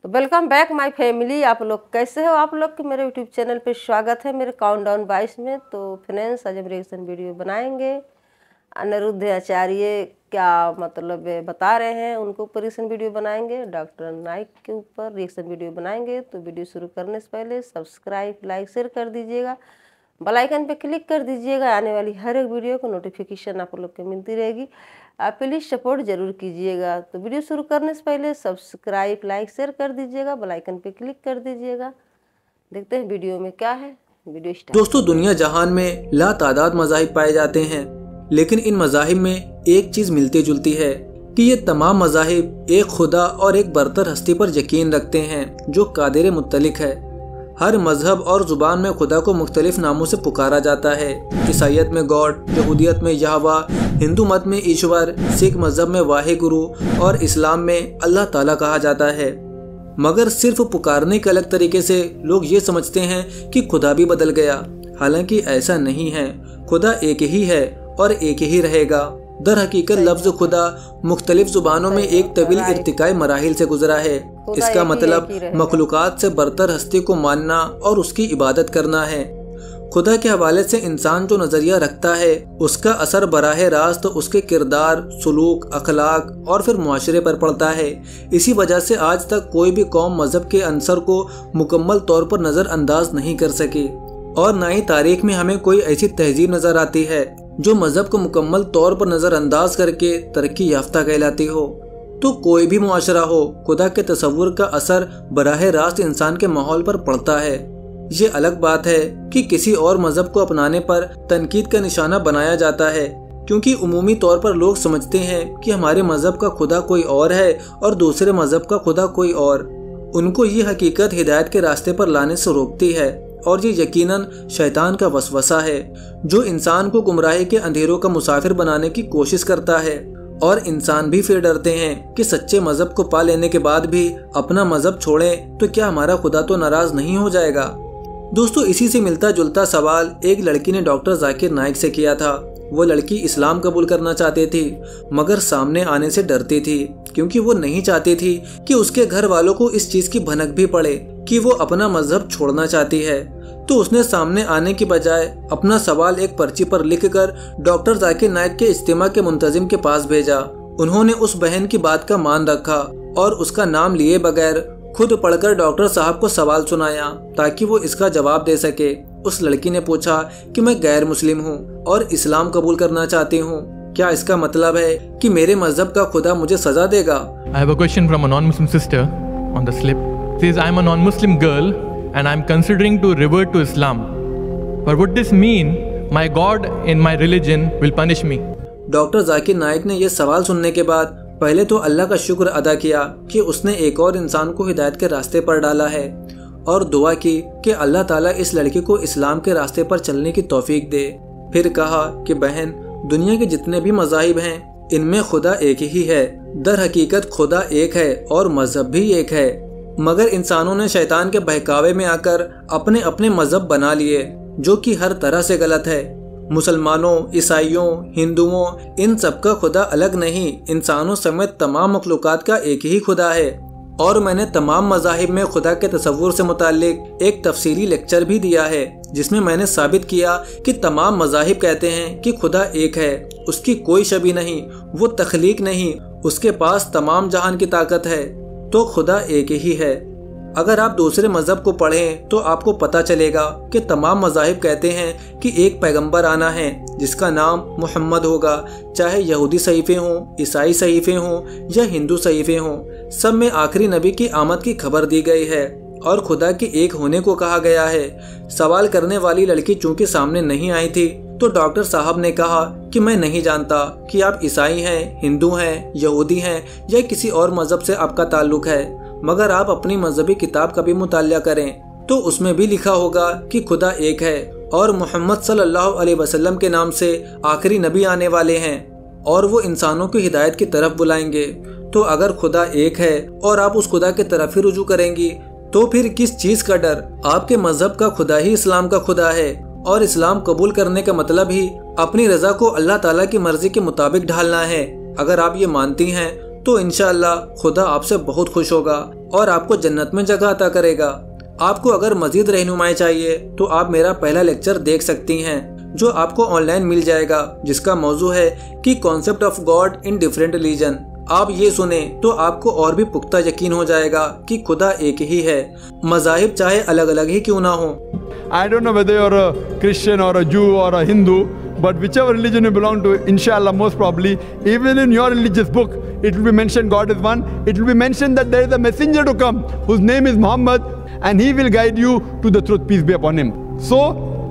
तो welcome back my family. आप लोग कैसे हो? आप लोग के मेरे यूट्यूब चैनल पे स्वागत है मेरे काउंटडाउन 22 में। तो फ्रेंड्स, आज हम रिएक्शन वीडियो बनाएंगे। अनिरुद्ध आचार्य क्या मतलब बता रहे हैं, उनको ऊपर रिएक्शन वीडियो बनाएंगे। डॉक्टर नाइक के ऊपर रिएक्शन वीडियो बनाएंगे। तो वीडियो शुरू करने से पहले सब्सक्राइब, लाइक, शेयर कर दीजिएगा, बेल आइकन पे क्लिक कर दीजिएगा। आने वाली हर एक वीडियो को नोटिफिकेशन आप लोग को मिलती रहेगी। आप प्लीज़ सपोर्ट जरूर कीजिएगा। तो वीडियो शुरू करने से पहले सब्सक्राइब, लाइक, शेयर कर दीजिएगा, बेल आइकन पे क्लिक कर दीजिएगा। देखते हैं वीडियो में क्या है। Video start. दोस्तों, दुनिया जहान में लातादाद मज़ाहिब पाए जाते हैं, लेकिन इन मज़ाहिब में एक चीज़ मिलती जुलती है कि ये तमाम मज़ाहिब एक खुदा और एक बरतर हस्ती पर यकीन रखते हैं जो कादिर मुत्तलिक है। हर मजहब और ज़ुबान में खुदा को मुख्तलिफ नामों से पुकारा जाता है। ईसाईयत में गॉड, यहूदियत में यहवा, हिंदू मत में ईश्वर, सिख मजहब में वाहिगुरु और इस्लाम में अल्लाह ताला कहा जाता है। मगर सिर्फ पुकारने के अलग तरीके से लोग ये समझते हैं कि खुदा भी बदल गया। हालांकि ऐसा नहीं है। खुदा एक ही है और एक ही रहेगा। दर हकीकत लफ्ज़ खुदा मुख्तलिफ ज़ुबानों में एक तवील इर्तिकाई मराहिल से गुजरा है। इसका मतलब मखलूक़ात से बरतर हस्ती को मानना और उसकी इबादत करना है। खुदा के हवाले से इंसान जो नज़रिया रखता है उसका असर बराह रास्त उसके किरदार, सुलूक, अखलाक और फिर मुआशरे पर पड़ता है। इसी वजह से आज तक कोई भी कौम मजहब के अंसर को मुकम्मल तौर पर नज़रअंदाज नहीं कर सकी, और न ही तारीख में हमें कोई ऐसी तहजीब नज़र आती है जो मजहब को मुकम्मल तौर पर नज़रअंदाज करके तरक्की याफ्ता कहलाती हो। तो कोई भी मुआशरा हो, खुदा के तसव्वुर का असर बराह रास्त इंसान के माहौल पर पड़ता है। ये अलग बात है कि किसी और मजहब को अपनाने पर तनकीद का निशाना बनाया जाता है, क्योंकि उमूमी तौर पर लोग समझते हैं कि हमारे मजहब का खुदा कोई और है और दूसरे मजहब का खुदा कोई और। उनको ये हकीकत हिदायत के रास्ते पर लाने से रोकती है, और ये यकीनन शैतान का वसवसा है जो इंसान को गुमराही के अंधेरों का मुसाफिर बनाने की कोशिश करता है। और इंसान भी फिर डरते हैं कि सच्चे मजहब को पा लेने के बाद भी अपना मजहब छोड़ें तो क्या हमारा खुदा तो नाराज नहीं हो जाएगा। दोस्तों, इसी से मिलता जुलता सवाल एक लड़की ने डॉक्टर जाकिर नाइक से किया था। वो लड़की इस्लाम कबूल करना चाहती थी, मगर सामने आने से डरती थी, क्योंकि वो नहीं चाहती थी कि उसके घर वालों को इस चीज की भनक भी पड़े कि वो अपना मजहब छोड़ना चाहती है। तो उसने सामने आने की बजाय अपना सवाल एक पर्ची पर लिखकर डॉक्टर जाकिर नाइक के इज्तिमा के मुंतजिम के पास भेजा। उन्होंने उस बहन की बात का मान रखा और उसका नाम लिए बगैर खुद पढ़कर डॉक्टर साहब को सवाल सुनाया ताकि वो इसका जवाब दे सके। उस लड़की ने पूछा कि मैं गैर मुस्लिम हूँ और इस्लाम कबूल करना चाहती हूँ। क्या इसका मतलब है कि मेरे मजहब का खुदा मुझे सजा देगा? I have a question from a non-Muslim sister on the slip. Says I am a non-Muslim girl and I am considering to revert to Islam. But would this mean my God in my religion will punish me? Doctor Zakir Naik ने यह सवाल सुनने के बाद पहले तो अल्लाह का शुक्र अदा किया कि उसने एक और इंसान को हिदायत के रास्ते पर डाला है, और दुआ की कि अल्लाह ताला इस लड़की को इस्लाम के रास्ते पर चलने की तौफीक दे। फिर कहा कि बहन, दुनिया के जितने भी मज़ाहिब हैं इनमें खुदा एक ही है। दर हकीकत खुदा एक है और मजहब भी एक है, मगर इंसानों ने शैतान के बहकावे में आकर अपने अपने मजहब बना लिए जो कि हर तरह से गलत है। मुसलमानों, ईसाइयों, हिंदुओं, इन सब का खुदा अलग नहीं, इंसानों समेत तमाम मखलूकात का एक ही खुदा है। और मैंने तमाम मज़ाहिब में खुदा के तसव्वुर से मुताल्लिक एक तफसीली लेक्चर भी दिया है, जिसमें मैंने साबित किया कि तमाम मज़ाहिब कहते हैं कि खुदा एक है, उसकी कोई शबी नहीं, वो तख्लीक नहीं, उसके पास तमाम जहान की ताकत है, तो खुदा एक ही है। अगर आप दूसरे मजहब को पढ़ें तो आपको पता चलेगा कि तमाम मज़ाहिब कहते हैं कि एक पैगंबर आना है जिसका नाम मोहम्मद होगा। चाहे यहूदी सहीफे हों, ईसाई सहीफे हों या हिंदू सहीफे हों, सब में आखिरी नबी की आमद की खबर दी गई है और खुदा के एक होने को कहा गया है। सवाल करने वाली लड़की चूंकि सामने नहीं आई थी, तो डॉक्टर साहब ने कहा कि मैं नहीं जानता कि आप ईसाई हैं, हिंदू हैं, यहूदी हैं या किसी और मजहब से आपका ताल्लुक है, मगर आप अपनी मजहबी किताब का भी मुतालिया करें तो उसमें भी लिखा होगा कि खुदा एक है और मोहम्मद सल्लल्लाहु अलैहि वसल्लम के नाम से आखिरी नबी आने वाले हैं और वो इंसानों की हिदायत की तरफ बुलाएंगे। तो अगर खुदा एक है और आप उस खुदा की तरफ ही रुजू करेंगी, तो फिर किस चीज का डर? आपके मजहब का खुदा ही इस्लाम का खुदा है, और इस्लाम कबूल करने का मतलब ही अपनी रजा को अल्लाह ताला की मर्जी के मुताबिक ढालना है। अगर आप ये मानती हैं तो इंशाअल्लाह खुदा आपसे बहुत खुश होगा। और आपको जन्नत में जगह अता करेगा। आपको अगर मजीद रहनुमाई चाहिए तो आप मेरा पहला लेक्चर देख सकती हैं, जो आपको ऑनलाइन मिल जाएगा, जिसका मौजू है कि concept of God in different religion. आप ये सुने तो आपको और भी पुख्ता यकीन हो जाएगा कि खुदा एक ही है, मज़ाहिब चाहे अलग अलग ही क्यों ना हो। I don't know whether you're a Christian or a Jew or a Hindu, but whichever religion you belong to, inshallah, most probably, even in your religious book, it will be mentioned God is one. It will be mentioned that there is a messenger to come whose name is Muhammad, and he will guide you to the truth, peace be upon him. So,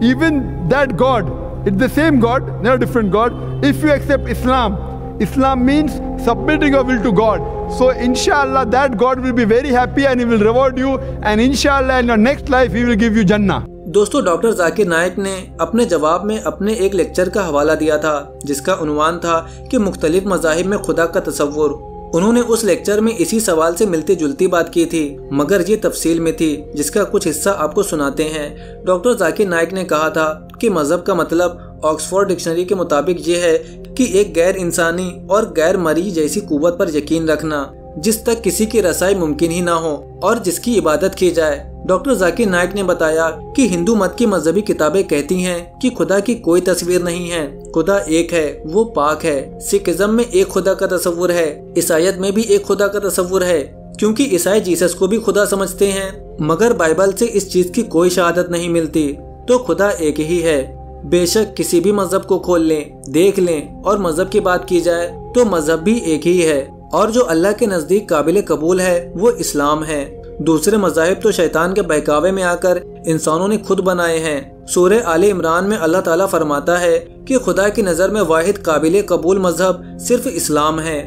even that God, it's the same God, not a different God. If you accept Islam, Islam means submitting your will to God. So inshallah that God will be very happy and he will reward you, and inshallah in your next life he will give you Jannah. दोस्तों, doctor Zakir Naik ने अपने जवाब में अपने एक lecture का हवाला दिया था जिसका उन्वान था कि मुख्तलिफ मज़ाहिब में खुदा का तसव्वुर। उन्होंने उस लेक्चर में इसी सवाल से मिलती जुलती बात की थी, मगर ये तफसील में थी, जिसका कुछ हिस्सा आपको सुनाते हैं। डॉक्टर जाकिर नाइक ने कहा था कि मजहब का मतलब ऑक्सफोर्ड डिक्शनरी के मुताबिक ये है कि एक गैर इंसानी और गैर मरी जैसी कुव्वत पर यकीन रखना जिस तक किसी की रसाई मुमकिन ही ना हो और जिसकी इबादत की जाए। डॉक्टर जाकिर नाइक ने बताया कि हिंदू मत की मजहबी किताबें कहती हैं कि खुदा की कोई तस्वीर नहीं है, खुदा एक है, वो पाक है। सिखिज्म में एक खुदा का तस्वुर है, ईसाईयत में भी एक खुदा का तस्वुर है, क्योंकि ईसाई जीसस को भी खुदा समझते हैं, मगर बाइबल से इस चीज की कोई शहादत नहीं मिलती। तो खुदा एक ही है। बेशक किसी भी मजहब को खोल लें, देख लें और मजहब की बात की जाए तो मजहब भी एक ही है, और जो अल्लाह के नजदीक काबिल कबूल है वो इस्लाम है। दूसरे मज़ाहिब तो शैतान के बहकावे में आकर इंसानों ने खुद बनाए हैं। सूरह आले इमरान में अल्लाह ताला फरमाता है कि खुदा की नज़र में वाहिद काबिल कबूल मजहब सिर्फ इस्लाम है।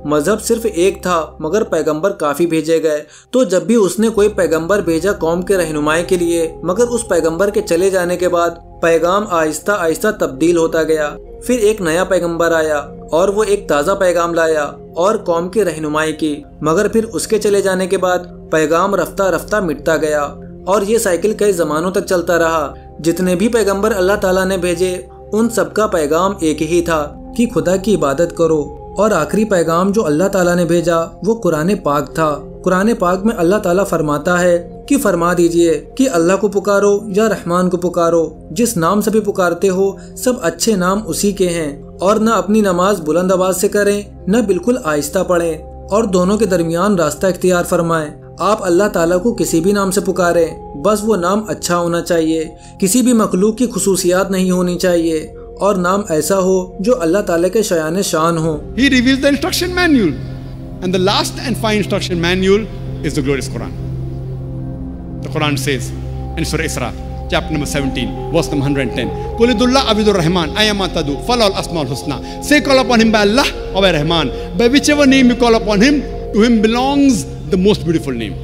मजहब सिर्फ एक था, मगर पैगंबर काफ़ी भेजे गए। तो जब भी उसने कोई पैगंबर भेजा कौम के रहनुमाई के लिए, मगर उस पैगंबर के चले जाने के बाद पैगाम आहिस्ता आहिस्ता तब्दील होता गया। फिर एक नया पैगंबर आया और वो एक ताज़ा पैगाम लाया और कौम की रहनुमाई की, मगर फिर उसके चले जाने के बाद पैगाम रफ्ता रफ्ता मिटता गया, और ये साइकिल कई ज़मानों तक चलता रहा। जितने भी पैगंबर अल्लाह ताला ने भेजे उन सबका पैगाम एक ही था कि खुदा की इबादत करो। और आखिरी पैगाम जो अल्लाह ताला ने भेजा वो कुरान पाक था। कुरान पाक में अल्लाह ताला फरमाता है कि फरमा दीजिए कि अल्लाह को पुकारो या रहमान को पुकारो, जिस नाम से भी पुकारते हो सब अच्छे नाम उसी के हैं, और न अपनी नमाज बुलंद आवाज से करें न बिल्कुल आहिस्ता पढ़ें, और दोनों के दरमियान रास्ता इख्तियार फरमाएं। आप अल्लाह ताला को किसी भी नाम से पुकारें, बस वो नाम अच्छा होना चाहिए, किसी भी मखलूक की खुसूसियात नहीं होनी चाहिए, और नाम ऐसा हो जो अल्लाह ताला के शयान शान हो। He reveals the instruction manual, and the last and final instruction manual is the glorious Quran. The Quran says in Surah Isra, chapter number 17, verse number 110, Qulidullah Abidur Rahman, Ayamatadu, Falal Asmaul Husna. Say call upon him by Allah or by Rahman. By whichever name you call upon him, to him belongs the most beautiful name.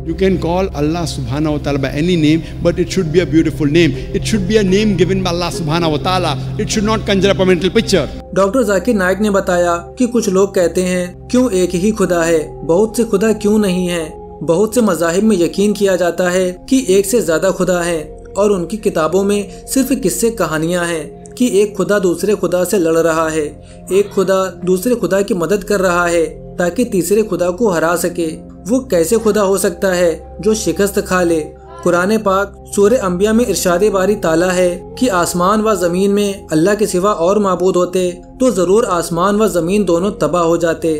You can call Allah subhanahu wa ta'ala by any name, but it should be a beautiful name. It should be a name given by Allah subhanahu wa ta'ala. It should not conjure up a mental picture. Doctor Zakir Naik ने बताया कि कुछ लोग कहते हैं क्यों एक ही खुदा है, बहुत से खुदा क्यों नहीं है। बहुत से मज़ाहिब में यकीन किया जाता है कि एक से ज्यादा खुदा है, और उनकी किताबों में सिर्फ किस्से कहानियां हैं कि एक खुदा दूसरे खुदा से लड़ रहा है, एक खुदा दूसरे खुदा की मदद कर रहा है ताकि तीसरे खुदा को हरा सके। वो कैसे खुदा हो सकता है जो शिकस्त खा ले। कुरान पाक सूरह अंबिया में इरशाद बारी ताला है कि आसमान व ज़मीन में अल्लाह के सिवा और माबूद होते तो ज़रूर आसमान व ज़मीन दोनों तबाह हो जाते।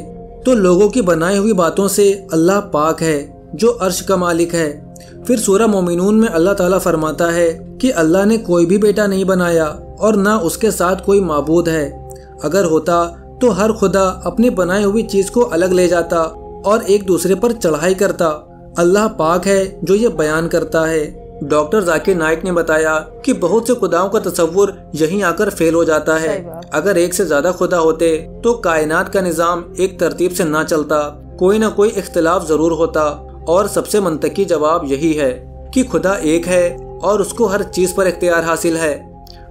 तो लोगों की बनाई हुई बातों से अल्लाह पाक है जो अर्श का मालिक है। फिर सूरह मोमिनून में अल्लाह ताला फरमाता है कि अल्लाह ने कोई भी बेटा नहीं बनाया और न उसके साथ कोई माबूद है। अगर होता तो हर खुदा अपनी बनाई हुई चीज को अलग ले जाता और एक दूसरे पर चढ़ाई करता। अल्लाह पाक है जो ये बयान करता है। डॉक्टर जाकिर नाइक ने बताया कि बहुत से खुदाओं का तस्वुर यहीं आकर फेल हो जाता है। अगर एक से ज्यादा खुदा होते तो कायनात का निजाम एक तरतीब से ना चलता, कोई ना कोई इख्तिलाफ जरूर होता। और सबसे मंतकी जवाब यही है कि खुदा एक है और उसको हर चीज पर इख्तियार हासिल है।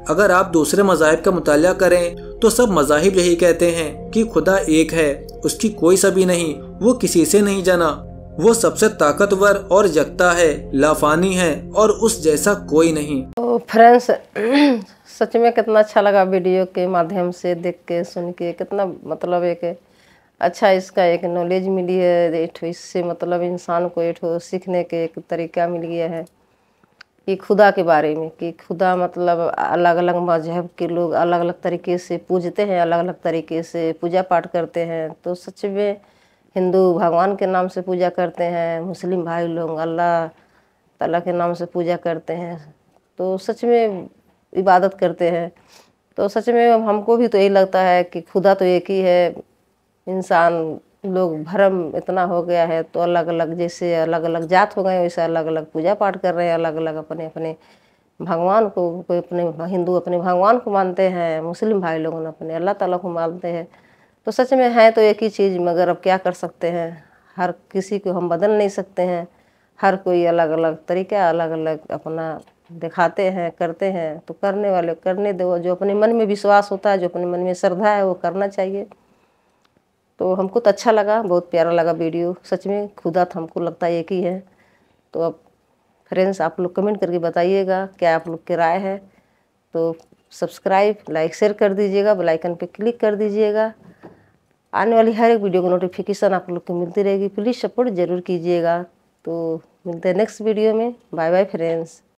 अगर आप दूसरे मज़ाहिब का मुतालिया करें तो सब मज़ाहिब यही कहते हैं कि खुदा एक है, उसकी कोई सभी नहीं, वो किसी से नहीं जना, वो सबसे ताकतवर और यकता है, लाफानी है और उस जैसा कोई नहीं। तो फ्रेंड्स सच में कितना अच्छा लगा वीडियो के माध्यम से देख के सुन के, कितना मतलब एक अच्छा इसका एक नॉलेज मिली है, इससे मतलब इंसान को एक सीखने के एक तरीका मिल गया है कि खुदा के बारे में, कि खुदा मतलब अलग अलग मजहब के लोग अलग अलग तरीके से पूजते हैं, अलग अलग तरीके से पूजा पाठ करते हैं। तो सच में हिंदू भगवान के नाम से पूजा करते हैं, मुस्लिम भाई लोग अल्लाह ताला के नाम से पूजा करते हैं, तो सच में इबादत करते हैं। तो सच में हमको भी तो यही लगता है कि खुदा तो एक ही है। इंसान लोग भ्रम इतना हो गया है, तो अलग अलग जैसे अलग अलग जात हो गए वैसे अलग अलग पूजा पाठ कर रहे हैं, अलग अलग अपने अपने भगवान को। कोई अपने हिंदू अपने भगवान को मानते हैं, मुस्लिम भाई लोग अपने अल्लाह ताला को मानते हैं। तो सच में है तो एक ही चीज़, मगर अब क्या कर सकते हैं, हर किसी को हम बदल नहीं सकते हैं। हर कोई अलग अलग तरीका अलग अलग अपना दिखाते हैं, करते हैं। तो करने वाले करने दो, जो अपने मन में विश्वास होता है, जो अपने मन में श्रद्धा है वो करना चाहिए। तो हमको तो अच्छा लगा, बहुत प्यारा लगा वीडियो। सच में खुदा तो हमको लगता है एक ही है। तो अब फ्रेंड्स आप लोग कमेंट करके बताइएगा क्या आप लोग की राय है। तो सब्सक्राइब लाइक शेयर कर दीजिएगा, बेल आइकन पे क्लिक कर दीजिएगा। आने वाली हर एक वीडियो को नोटिफिकेशन आप लोग को मिलती रहेगी। प्लीज़ सपोर्ट ज़रूर कीजिएगा। तो मिलते हैं नेक्स्ट वीडियो में। Bye bye friends.